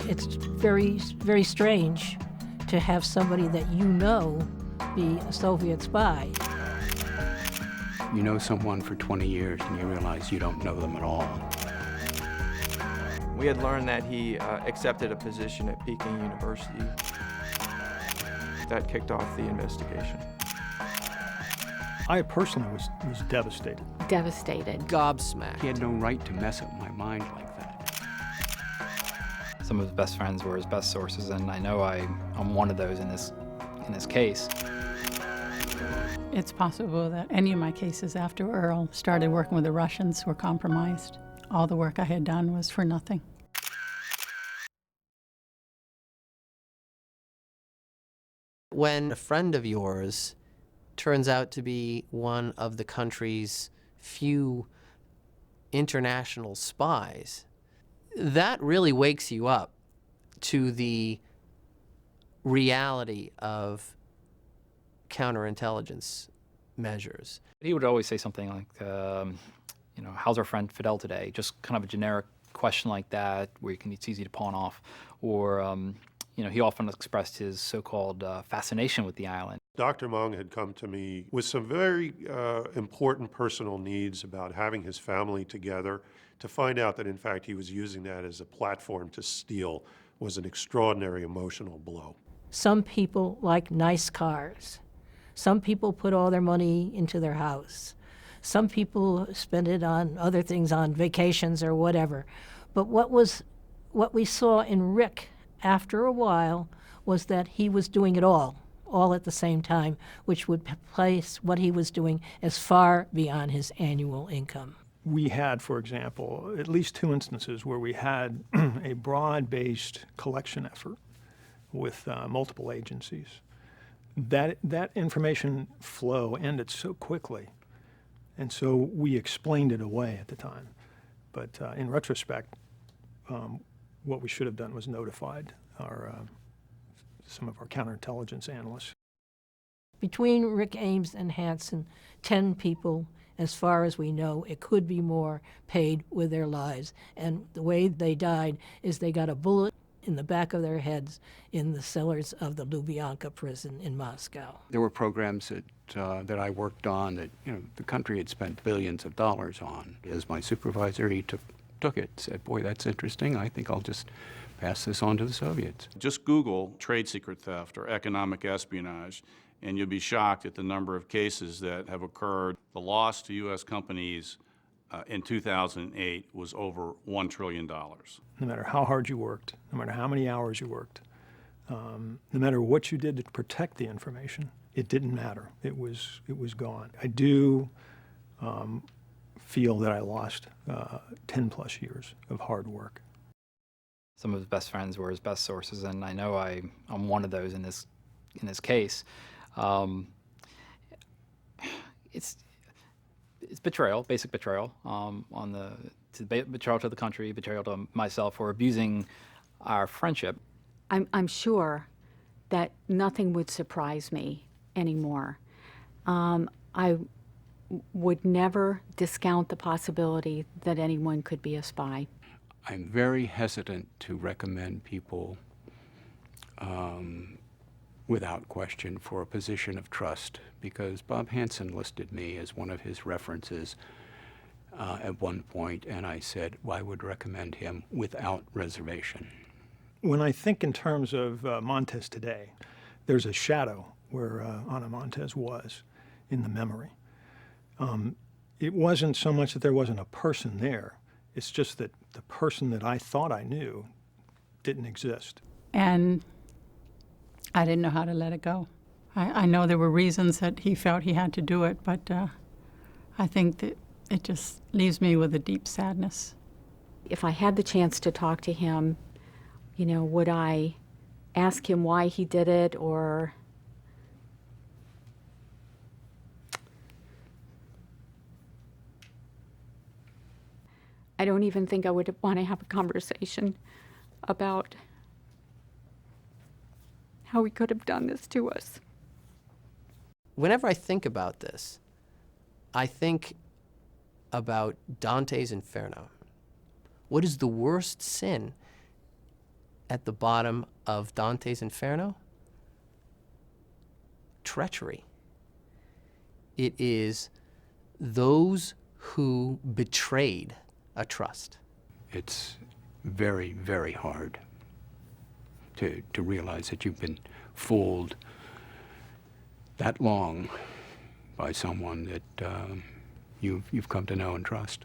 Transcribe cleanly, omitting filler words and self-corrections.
It's very, very strange to have somebody that you know be a Soviet spy. You know someone for 20 years and you realize you don't know them at all. We had learned that he accepted a position at Peking University. That kicked off the investigation. I personally was devastated. Devastated. Gobsmacked. He had no right to mess up my mind like that. Some of his best friends were his best sources, and I know I'm one of those in this case. It's possible that any of my cases after Earl started working with the Russians were compromised. All the work I had done was for nothing. When a friend of yours turns out to be one of the country's few international spies, that really wakes you up to the reality of counterintelligence measures. He would always say something like, how's our friend Fidel today? Just kind of a generic question like that where it's easy to pawn off. Or, he often expressed his so-called fascination with the island. Dr. Meng had come to me with some very important personal needs about having his family together. To find out that, in fact, he was using that as a platform to steal was an extraordinary emotional blow. Some people like nice cars. Some people put all their money into their house. Some people spend it on other things, on vacations or whatever. But what we saw in Rick after a while was that he was doing it all at the same time, which would place what he was doing as far beyond his annual income. We had, for example, at least 2 instances where we had a broad-based collection effort with multiple agencies. That information flow ended so quickly, and so we explained it away at the time. But in retrospect, what we should have done was notified some of our counterintelligence analysts. Between Rick Ames and Hansen, 10 people, as far as we know, it could be more, paid with their lives. And the way they died is they got a bullet in the back of their heads in the cellars of the Lubyanka prison in Moscow. There were programs that I worked on that the country had spent billions of dollars on. As my supervisor, he took it, said, boy, that's interesting. I think I'll just pass this on to the Soviets. Just Google trade secret theft or economic espionage, and you'll be shocked at the number of cases that have occurred. The loss to U.S. companies in 2008 was over $1 trillion. No matter how hard you worked, no matter how many hours you worked, no matter what you did to protect the information, it didn't matter. It was gone. I do feel that I lost 10 plus years of hard work. Some of his best friends were his best sources, and I know I'm one of those in this case. It's betrayal, basic betrayal, betrayal to the country, betrayal to myself for abusing our friendship. I'm sure that nothing would surprise me anymore. I would never discount the possibility that anyone could be a spy. I'm very hesitant to recommend people without question for a position of trust, because Bob Hansen listed me as one of his references at one point, and I said, well, I would recommend him without reservation. When I think in terms of Montes today, there's a shadow where Ana Montes was in the memory. It wasn't so much that there wasn't a person there, it's just that the person that I thought I knew didn't exist. And I didn't know how to let it go. I know there were reasons that he felt he had to do it, but I think that it just leaves me with a deep sadness. If I had the chance to talk to him, would I ask him why he did it, or I don't even think I would want to have a conversation about how he could have done this to us. Whenever I think about this, I think about Dante's Inferno. What is the worst sin at the bottom of Dante's Inferno? Treachery. It is those who betrayed a trust. It's very, very hard to realize that you've been fooled that long by someone that you've come to know and trust.